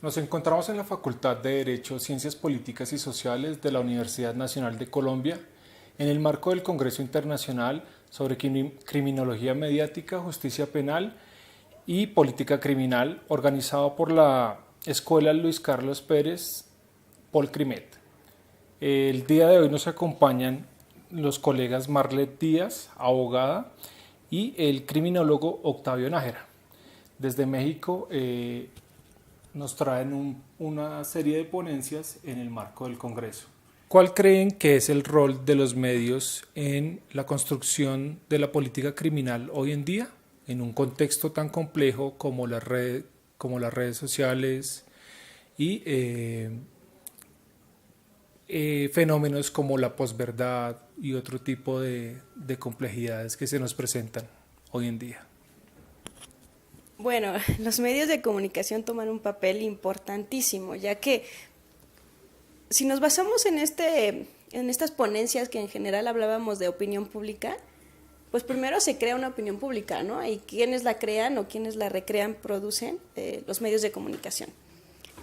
Nos encontramos en la Facultad de Derecho, Ciencias Políticas y Sociales de la Universidad Nacional de Colombia, en el marco del Congreso Internacional sobre Criminología Mediática, Justicia Penal y Política Criminal, organizado por la Escuela Luis Carlos Pérez Polcrimet. El día de hoy nos acompañan los colegas Marlet Díaz, abogada, y el criminólogo Octavio Nájera. Desde México nos traen una serie de ponencias en el marco del Congreso. ¿Cuál creen que es el rol de los medios en la construcción de la política criminal hoy en día, en un contexto tan complejo como las redes sociales y fenómenos como la posverdad y otro tipo de complejidades que se nos presentan hoy en día? Bueno, los medios de comunicación toman un papel importantísimo, ya que si nos basamos en estas ponencias que en general hablábamos de opinión pública, pues primero se crea una opinión pública, ¿no? Y quienes la crean o quienes la recrean, producen los medios de comunicación.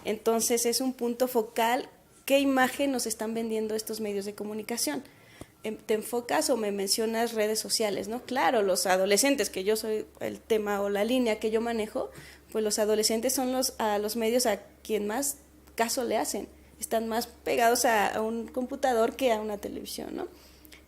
Entonces es un punto focal, ¿qué imagen nos están vendiendo estos medios de comunicación? ¿Te enfocas o me mencionas redes sociales, no? Claro, los adolescentes, que yo soy el tema o la línea que yo manejo, pues los adolescentes son los medios a quien más caso le hacen. Están más pegados a un computador que a una televisión, ¿no?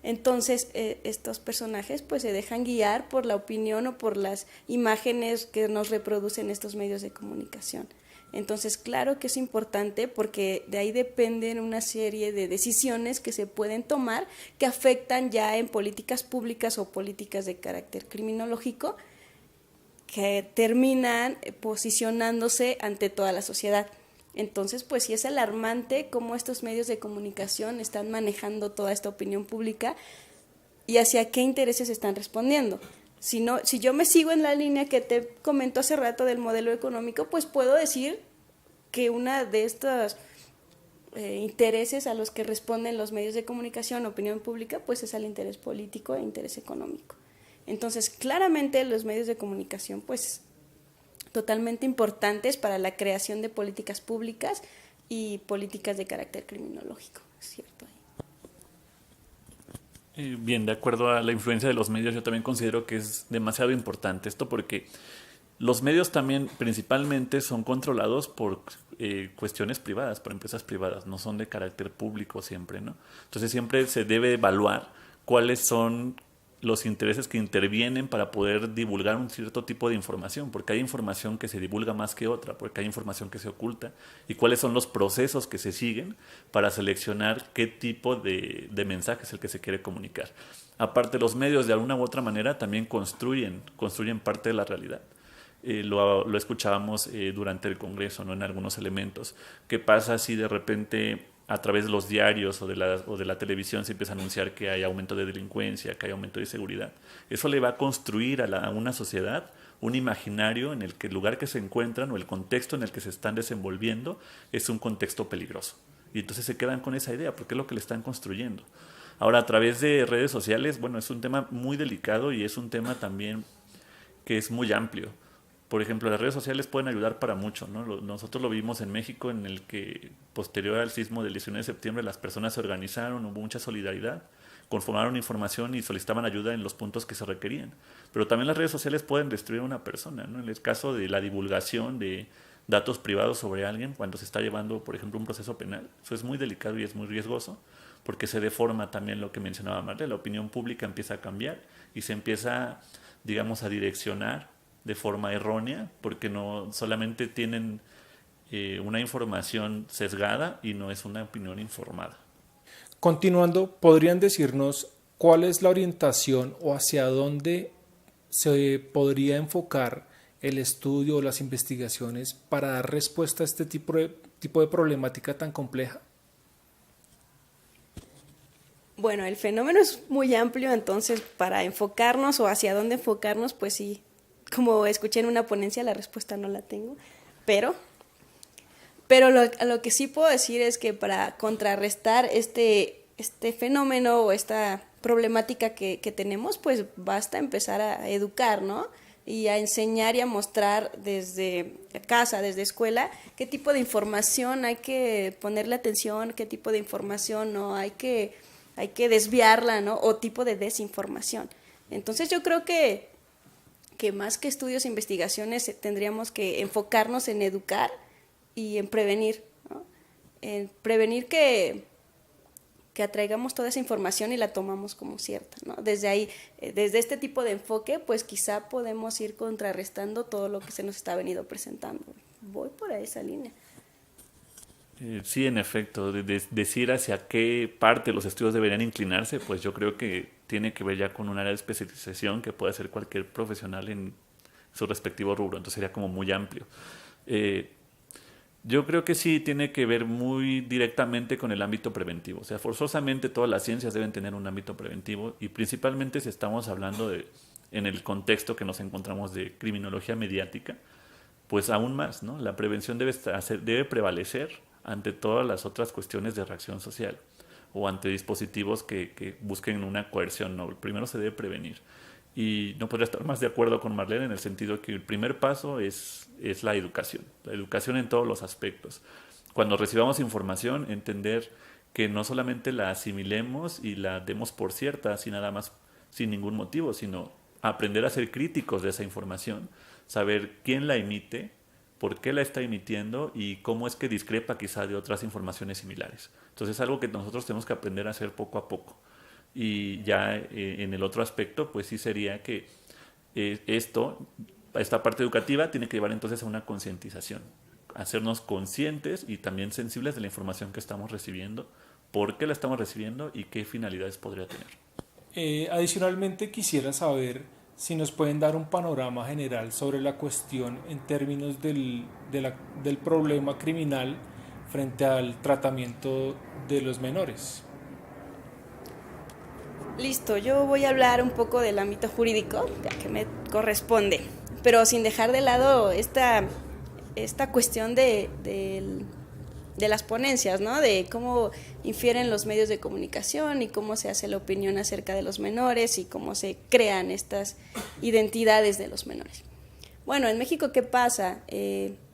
Entonces, estos personajes pues se dejan guiar por la opinión o por las imágenes que nos reproducen estos medios de comunicación. Entonces, claro que es importante porque de ahí dependen una serie de decisiones que se pueden tomar que afectan ya en políticas públicas o políticas de carácter criminológico que terminan posicionándose ante toda la sociedad. Entonces, pues sí es alarmante cómo estos medios de comunicación están manejando toda esta opinión pública y hacia qué intereses están respondiendo. Si yo me sigo en la línea que te comento hace rato del modelo económico, pues puedo decir que una de estos intereses a los que responden los medios de comunicación, opinión pública, pues es al interés político e interés económico. Entonces, claramente los medios de comunicación, pues totalmente importantes para la creación de políticas públicas y políticas de carácter criminológico, ¿es cierto? Bien, de acuerdo a la influencia de los medios, yo también considero que es demasiado importante esto porque los medios también principalmente son controlados por cuestiones privadas, por empresas privadas, no son de carácter público siempre, ¿no? Entonces siempre se debe evaluar cuáles son los intereses que intervienen para poder divulgar un cierto tipo de información, porque hay información que se divulga más que otra, porque hay información que se oculta, y cuáles son los procesos que se siguen para seleccionar qué tipo de mensaje es el que se quiere comunicar. Aparte, los medios de alguna u otra manera también construyen parte de la realidad. Lo escuchábamos durante el Congreso, ¿no? En algunos elementos. ¿Qué pasa si de repente a través de los diarios o de la televisión se empieza a anunciar que hay aumento de delincuencia, que hay aumento de inseguridad? Eso le va a construir a una sociedad un imaginario en el que el lugar que se encuentran o el contexto en el que se están desenvolviendo es un contexto peligroso. Y entonces se quedan con esa idea, porque es lo que le están construyendo. Ahora, a través de redes sociales, bueno, es un tema muy delicado y es un tema también que es muy amplio. Por ejemplo, las redes sociales pueden ayudar para mucho, ¿no? Nosotros lo vimos en México, en el que posterior al sismo del 19 de septiembre las personas se organizaron, hubo mucha solidaridad, conformaron información y solicitaban ayuda en los puntos que se requerían. Pero también las redes sociales pueden destruir a una persona, ¿no? En el caso de la divulgación de datos privados sobre alguien cuando se está llevando, por ejemplo, un proceso penal, eso es muy delicado y es muy riesgoso porque se deforma también lo que mencionaba Marta, la opinión pública empieza a cambiar y se empieza, digamos, a direccionar de forma errónea, porque no solamente tienen una información sesgada y no es una opinión informada. Continuando, ¿podrían decirnos cuál es la orientación o hacia dónde se podría enfocar el estudio o las investigaciones para dar respuesta a este tipo de problemática tan compleja? Bueno, el fenómeno es muy amplio, entonces para enfocarnos o hacia dónde enfocarnos, pues sí, como escuché en una ponencia, la respuesta no la tengo, pero lo que sí puedo decir es que para contrarrestar este fenómeno o esta problemática que tenemos, pues basta empezar a educar, ¿no? y a enseñar y a mostrar desde casa, desde escuela, qué tipo de información hay que ponerle atención, qué tipo de información no hay que desviarla, ¿no? O tipo de desinformación. Entonces yo creo que más que estudios e investigaciones tendríamos que enfocarnos en educar y en prevenir, ¿no? En prevenir que atraigamos toda esa información y la tomamos como cierta, ¿no? Desde ahí, desde este tipo de enfoque, pues quizá podemos ir contrarrestando todo lo que se nos está venido presentando. Voy por esa línea. Sí, en efecto, decir hacia qué parte los estudios deberían inclinarse, pues yo creo que tiene que ver ya con un área de especialización que puede hacer cualquier profesional en su respectivo rubro, entonces sería como muy amplio. Yo creo que sí tiene que ver muy directamente con el ámbito preventivo, o sea, forzosamente todas las ciencias deben tener un ámbito preventivo y principalmente si estamos hablando en el contexto que nos encontramos de criminología mediática, pues aún más, ¿no? La prevención debe prevalecer ante todas las otras cuestiones de reacción social o ante dispositivos que busquen una coerción noble. Primero se debe prevenir. Y no podría estar más de acuerdo con Marlene en el sentido que el primer paso es la educación en todos los aspectos. Cuando recibamos información, entender que no solamente la asimilemos y la demos por cierta, así nada más sin ningún motivo, sino aprender a ser críticos de esa información, saber quién la emite, por qué la está emitiendo y cómo es que discrepa quizá de otras informaciones similares. Entonces es algo que nosotros tenemos que aprender a hacer poco a poco. Y ya en el otro aspecto, pues sí sería que esta parte educativa tiene que llevar entonces a una concientización, hacernos conscientes y también sensibles de la información que estamos recibiendo, por qué la estamos recibiendo y qué finalidades podría tener. Adicionalmente, quisiera saber si nos pueden dar un panorama general sobre la cuestión en términos del problema criminal frente al tratamiento de los menores. Listo, yo voy a hablar un poco del ámbito jurídico, ya que me corresponde, pero sin dejar de lado esta cuestión de las ponencias, ¿no? De cómo infieren los medios de comunicación y cómo se hace la opinión acerca de los menores y cómo se crean estas identidades de los menores. Bueno, en México, ¿qué pasa?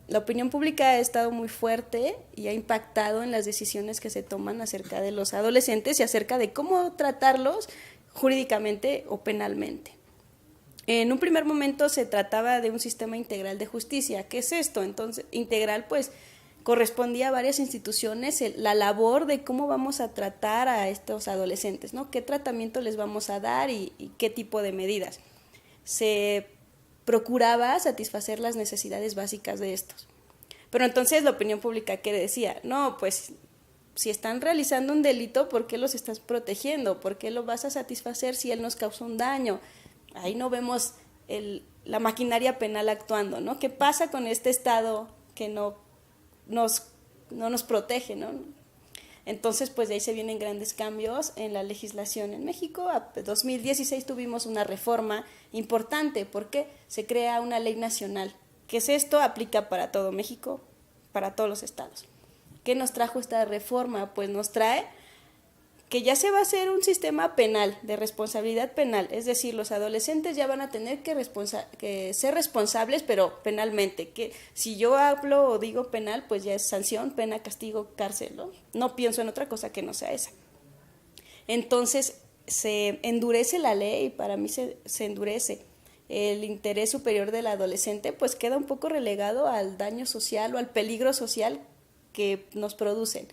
La opinión pública ha estado muy fuerte y ha impactado en las decisiones que se toman acerca de los adolescentes y acerca de cómo tratarlos jurídicamente o penalmente. En un primer momento se trataba de un sistema integral de justicia. ¿Qué es esto? Entonces, integral, pues, correspondía a varias instituciones la labor de cómo vamos a tratar a estos adolescentes, ¿no? ¿Qué tratamiento les vamos a dar y qué tipo de medidas? Se procuraba satisfacer las necesidades básicas de estos. Pero entonces la opinión pública, ¿qué decía? No, pues si están realizando un delito, ¿por qué los estás protegiendo? ¿Por qué lo vas a satisfacer si él nos causó un daño? Ahí no vemos la maquinaria penal actuando, ¿no? ¿Qué pasa con este Estado que no nos protege, ¿no? Entonces, pues de ahí se vienen grandes cambios en la legislación en México. En 2016 tuvimos una reforma importante porque se crea una ley nacional. ¿Qué es esto? Aplica para todo México, para todos los estados. ¿Qué nos trajo esta reforma? Pues nos trae que ya se va a hacer un sistema penal, de responsabilidad penal, es decir, los adolescentes ya van a tener que ser responsables, pero penalmente, que si yo hablo o digo penal, pues ya es sanción, pena, castigo, cárcel, ¿no? No pienso en otra cosa que no sea esa. Entonces, se endurece la ley, para mí se endurece. El interés superior del adolescente, pues queda un poco relegado al daño social o al peligro social que nos producen.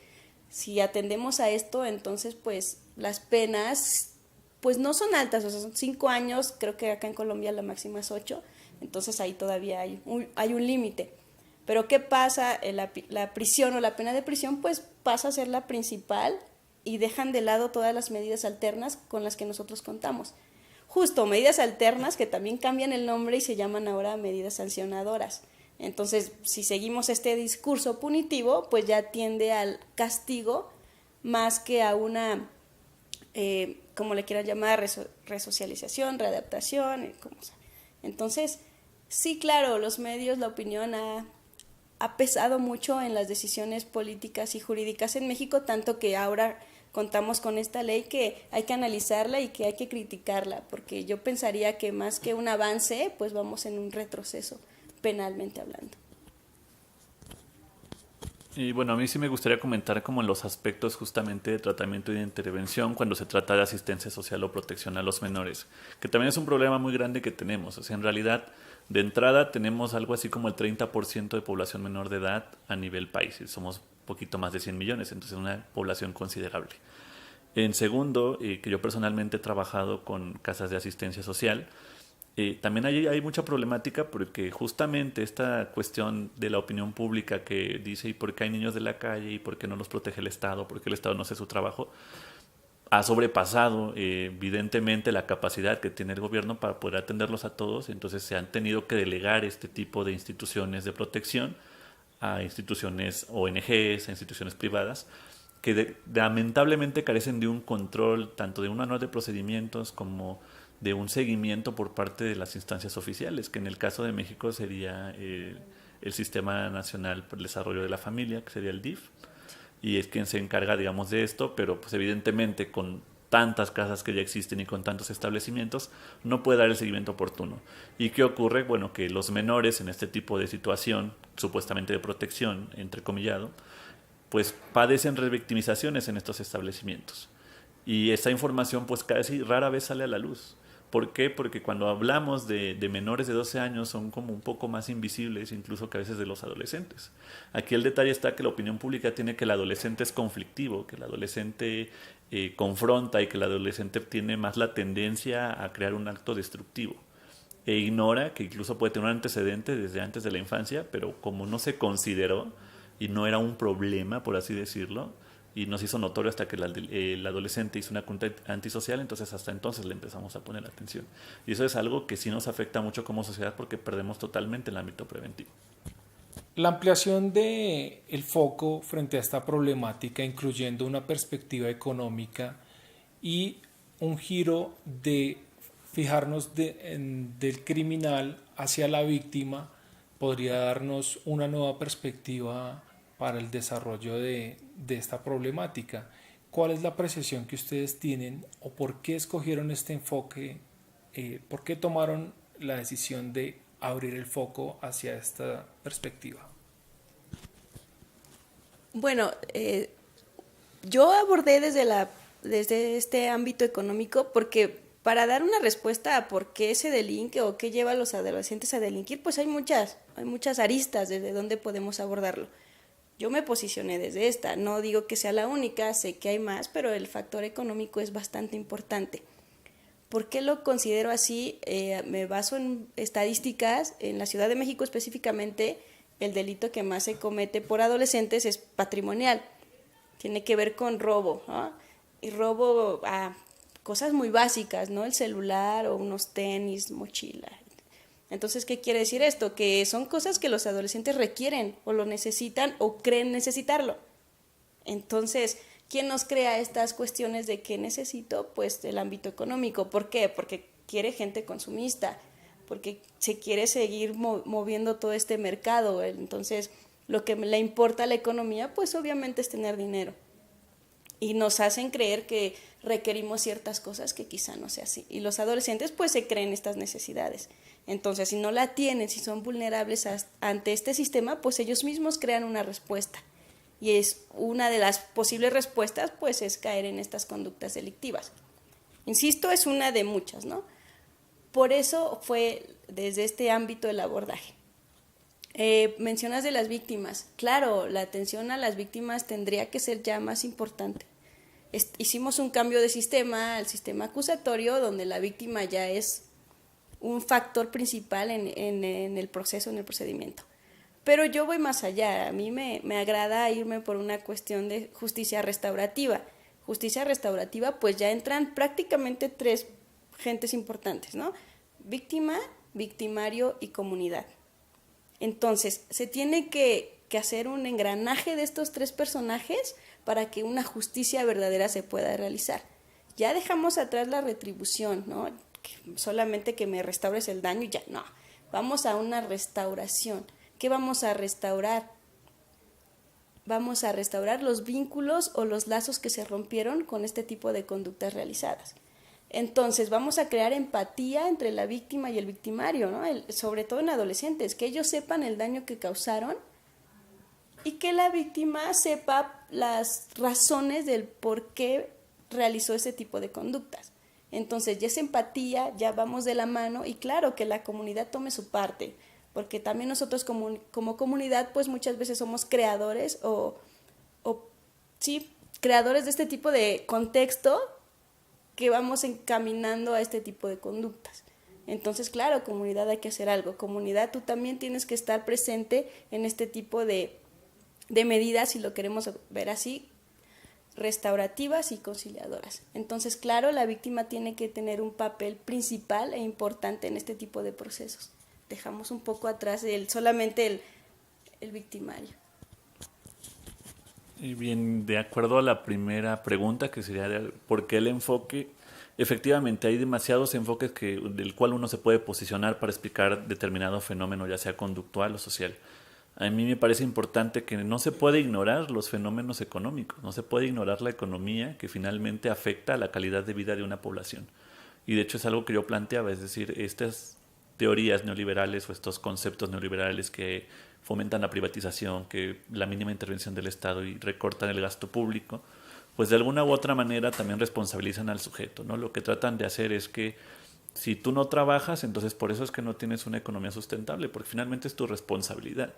Si atendemos a esto, entonces pues las penas pues no son altas, o sea, son 5 años, creo que acá en Colombia la máxima es 8, entonces ahí todavía hay un límite. Pero ¿qué pasa? La prisión o la pena de prisión pues pasa a ser la principal y dejan de lado todas las medidas alternas con las que nosotros contamos. Justo, medidas alternas que también cambian el nombre y se llaman ahora medidas sancionadoras. Entonces, si seguimos este discurso punitivo, pues ya tiende al castigo más que a una, como le quieran llamar, resocialización, readaptación, como sea. Entonces, sí, claro, los medios, la opinión ha pesado mucho en las decisiones políticas y jurídicas en México, tanto que ahora contamos con esta ley que hay que analizarla y que hay que criticarla, porque yo pensaría que más que un avance, pues vamos en un retroceso, penalmente hablando. Y bueno, a mí sí me gustaría comentar como en los aspectos justamente de tratamiento y de intervención cuando se trata de asistencia social o protección a los menores, que también es un problema muy grande que tenemos. O sea, en realidad, de entrada tenemos algo así como el 30% de población menor de edad a nivel país, y somos poquito más de 100 millones, entonces es una población considerable. En segundo, que yo personalmente he trabajado con casas de asistencia social, también hay mucha problemática porque justamente esta cuestión de la opinión pública que dice ¿y por qué hay niños de la calle? ¿Y por qué no los protege el Estado? ¿Por qué el Estado no hace su trabajo? Ha sobrepasado evidentemente la capacidad que tiene el gobierno para poder atenderlos a todos, entonces se han tenido que delegar este tipo de instituciones de protección a instituciones ONGs, a instituciones privadas, que lamentablemente carecen de un control tanto de un manual de procedimientos como de un seguimiento por parte de las instancias oficiales, que en el caso de México sería el Sistema Nacional para el Desarrollo de la Familia, que sería el DIF, y es quien se encarga, digamos, de esto, pero pues evidentemente con tantas casas que ya existen y con tantos establecimientos, no puede dar el seguimiento oportuno. ¿Y qué ocurre? Bueno, que los menores en este tipo de situación, supuestamente de protección, entrecomillado, pues padecen revictimizaciones en estos establecimientos. Y esa información pues casi rara vez sale a la luz. ¿Por qué? Porque cuando hablamos de menores de 12 años son como un poco más invisibles incluso que a veces de los adolescentes. Aquí el detalle está que la opinión pública tiene que el adolescente es conflictivo, que el adolescente confronta y que el adolescente tiene más la tendencia a crear un acto destructivo. E ignora que incluso puede tener un antecedente desde antes de la infancia, pero como no se consideró y no era un problema, por así decirlo, y nos hizo notorio hasta que el adolescente hizo una conducta antisocial, entonces hasta entonces le empezamos a poner atención. Y eso es algo que sí nos afecta mucho como sociedad porque perdemos totalmente el ámbito preventivo. La ampliación del foco frente a esta problemática, incluyendo una perspectiva económica y un giro de fijarnos del criminal hacia la víctima, podría darnos una nueva perspectiva para el desarrollo de esta problemática. ¿Cuál es la apreciación que ustedes tienen o por qué escogieron este enfoque? ¿Por qué tomaron la decisión de abrir el foco hacia esta perspectiva? Bueno, yo abordé desde este ámbito económico porque para dar una respuesta a por qué se delinque o qué lleva a los adolescentes a delinquir, pues hay muchas aristas desde donde podemos abordarlo. Yo me posicioné desde esta, no digo que sea la única, sé que hay más, pero el factor económico es bastante importante. ¿Por qué lo considero así? Me baso en estadísticas. En la Ciudad de México específicamente, el delito que más se comete por adolescentes es patrimonial. Tiene que ver con robo, ¿no? Y robo a cosas muy básicas, ¿no? El celular o unos tenis, mochila. Entonces, ¿qué quiere decir esto? Que son cosas que los adolescentes requieren o lo necesitan o creen necesitarlo. Entonces, ¿quién nos crea estas cuestiones de qué necesito? Pues el ámbito económico. ¿Por qué? Porque quiere gente consumista, porque se quiere seguir moviendo todo este mercado. Entonces, lo que le importa a la economía, pues obviamente es tener dinero. Y nos hacen creer que requerimos ciertas cosas que quizá no sea así. Y los adolescentes pues se creen estas necesidades. Entonces, si no la tienen, si son vulnerables ante este sistema, pues ellos mismos crean una respuesta. Y es una de las posibles respuestas, pues es caer en estas conductas delictivas. Insisto, es una de muchas, ¿no? Por eso fue desde este ámbito el abordaje. Mencionas de las víctimas. Claro, la atención a las víctimas tendría que ser ya más importante. Hicimos un cambio de sistema al sistema acusatorio, donde la víctima ya es un factor principal en el proceso, en el procedimiento. Pero yo voy más allá. A mí me agrada irme por una cuestión de justicia restaurativa. Justicia restaurativa, pues ya entran prácticamente tres gentes importantes, ¿no? Víctima, victimario y comunidad. Entonces, se tiene que hacer un engranaje de estos tres personajes para que una justicia verdadera se pueda realizar. Ya dejamos atrás la retribución, ¿no? Solamente que me restaures el daño y ya, no. Vamos a una restauración. ¿Qué vamos a restaurar? vamos a restaurar los vínculos o los lazos que se rompieron con este tipo de conductas realizadas. Entonces vamos a crear empatía entre la víctima y el victimario, ¿no? Sobre todo en adolescentes, que ellos sepan el daño que causaron y que la víctima sepa las razones del por qué realizó ese tipo de conductas. Entonces ya es empatía, ya vamos de la mano y claro que la comunidad tome su parte, porque también nosotros como comunidad pues muchas veces somos creadores o sí, creadores de este tipo de contexto que vamos encaminando a este tipo de conductas. Entonces, claro, comunidad, hay que hacer algo. Comunidad, tú también tienes que estar presente en este tipo de medidas, si lo queremos ver así, restaurativas y conciliadoras. Entonces, claro, la víctima tiene que tener un papel principal e importante en este tipo de procesos. Dejamos un poco atrás solamente el victimario. Y bien, de acuerdo a la primera pregunta, que sería ¿por qué el enfoque? Efectivamente, hay demasiados enfoques del cual uno se puede posicionar para explicar determinado fenómeno, ya sea conductual o social. A mí me parece importante que no se puede ignorar los fenómenos económicos, no se puede ignorar la economía que finalmente afecta a la calidad de vida de una población. Y de hecho es algo que yo planteaba, es decir, estas teorías neoliberales o estos conceptos neoliberales que fomentan la privatización, que la mínima intervención del Estado y recortan el gasto público, pues de alguna u otra manera también responsabilizan al sujeto, ¿no? Lo que tratan de hacer es que si tú no trabajas, entonces por eso es que no tienes una economía sustentable, porque finalmente es tu responsabilidad.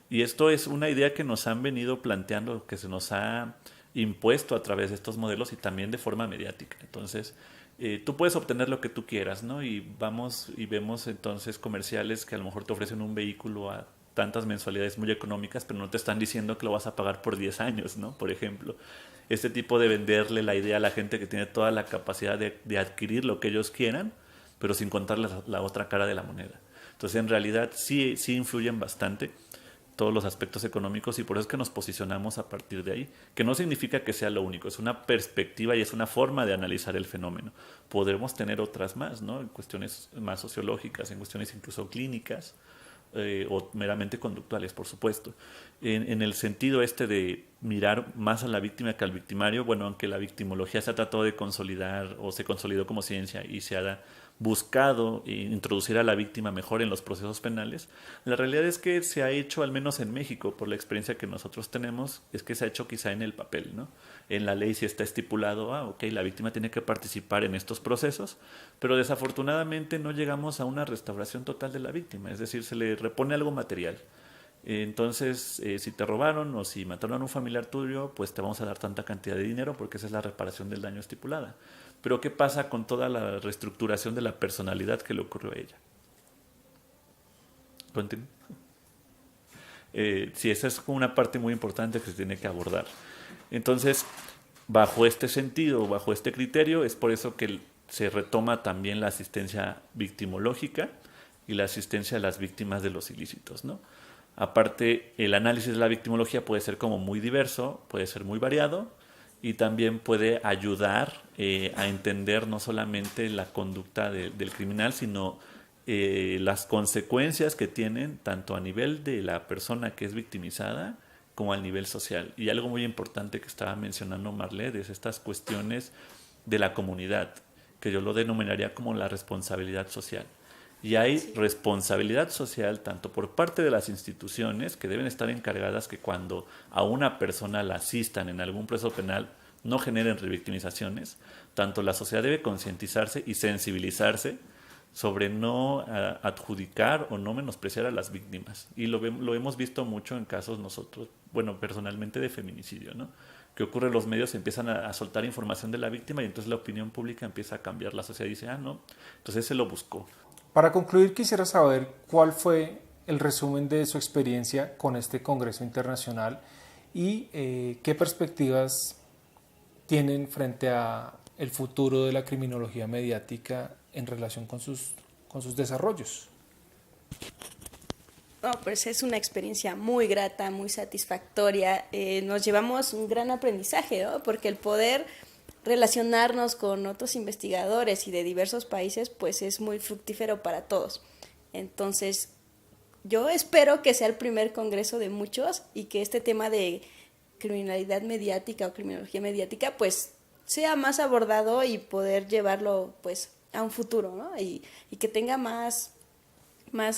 Y esto es una idea que nos han venido planteando, que se nos ha impuesto a través de estos modelos y también de forma mediática. Entonces, tú puedes obtener lo que tú quieras, ¿no? Y vamos y vemos entonces comerciales que a lo mejor te ofrecen un vehículo a tantas mensualidades muy económicas, pero no te están diciendo que lo vas a pagar por 10 años, ¿no? Por ejemplo, este tipo de venderle la idea a la gente que tiene toda la capacidad de adquirir lo que elles quieran, pero sin contar la otra cara de la moneda. Entonces, en realidad, sí influyen bastante todos los aspectos económicos y por eso es que nos posicionamos a partir de ahí, que no significa que sea lo único, es una perspectiva y es una forma de analizar el fenómeno. Podremos tener otras más, ¿no? En cuestiones más sociológicas, en cuestiones incluso clínicas o meramente conductuales, por supuesto. En el sentido de mirar más a la víctima que al victimario, bueno, aunque la victimología se ha tratado de consolidar o se consolidó como ciencia y se ha buscado introducir a la víctima mejor en los procesos penales, la realidad es que se ha hecho, al menos en México, por la experiencia que nosotros tenemos, es que se ha hecho quizá en el papel, ¿no? En la ley sí está estipulado, ok, la víctima tiene que participar en estos procesos, pero desafortunadamente no llegamos a una restauración total de la víctima, es decir, se le repone algo material. Entonces, si te robaron o si mataron a un familiar tuyo, pues te vamos a dar tanta cantidad de dinero porque esa es la reparación del daño estipulada. Pero ¿qué pasa con toda la reestructuración de la personalidad que le ocurrió a ella? ¿Continúo? Sí, esa es una parte muy importante que se tiene que abordar. Entonces, bajo este sentido, bajo este criterio, es por eso que se retoma también la asistencia victimológica y la asistencia a las víctimas de los ilícitos, ¿no? Aparte, el análisis de la victimología puede ser como muy diverso, puede ser muy variado y también puede ayudar a entender no solamente la conducta del criminal, sino las consecuencias que tienen tanto a nivel de la persona que es victimizada como al nivel social. Y algo muy importante que estaba mencionando Marlet es estas cuestiones de la comunidad, que yo lo denominaría como la responsabilidad social. Y hay responsabilidad social tanto por parte de las instituciones, que deben estar encargadas que cuando a una persona la asistan en algún proceso penal no generen revictimizaciones, tanto la sociedad debe concientizarse y sensibilizarse sobre no adjudicar o no menospreciar a las víctimas. Y lo hemos visto mucho en casos nosotros, bueno, personalmente de feminicidio, ¿no? Que ocurre, los medios empiezan a soltar información de la víctima y entonces la opinión pública empieza a cambiar, la sociedad dice, no, entonces se lo buscó. Para concluir, quisiera saber cuál fue el resumen de su experiencia con este Congreso Internacional y qué perspectivas tienen frente a el futuro de la criminología mediática en relación con sus desarrollos. No, pues es una experiencia muy grata, muy satisfactoria. Nos llevamos un gran aprendizaje, ¿no? Porque el poder relacionarnos con otros investigadores y de diversos países, pues es muy fructífero para todos. Entonces, yo espero que sea el primer congreso de muchos y que este tema de criminalidad mediática o criminología mediática, pues sea más abordado y poder llevarlo pues a un futuro, ¿no? Y que tenga más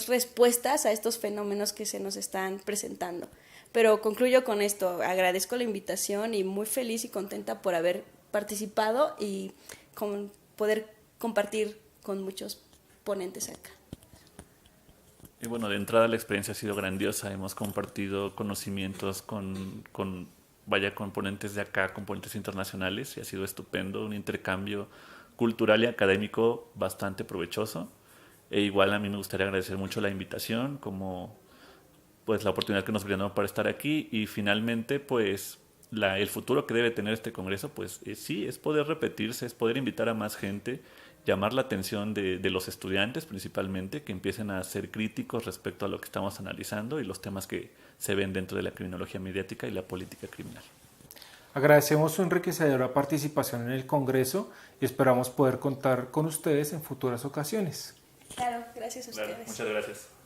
respuestas a estos fenómenos que se nos están presentando. Pero concluyo con esto, agradezco la invitación y muy feliz y contenta por haber participado y con poder compartir con muchos ponentes acá. Y bueno, de entrada la experiencia ha sido grandiosa, hemos compartido conocimientos con ponentes de acá, con ponentes internacionales, y ha sido estupendo, un intercambio cultural y académico bastante provechoso. E igual a mí me gustaría agradecer mucho la invitación, como pues la oportunidad que nos brindaron para estar aquí, y finalmente pues el futuro que debe tener este congreso pues sí, es poder repetirse, es poder invitar a más gente, llamar la atención de los estudiantes principalmente, que empiecen a ser críticos respecto a lo que estamos analizando y los temas que se ven dentro de la criminología mediática y la política criminal. Agradecemos su enriquecedora participación en el Congreso y esperamos poder contar con ustedes en futuras ocasiones. Claro, gracias a ustedes. Muchas gracias.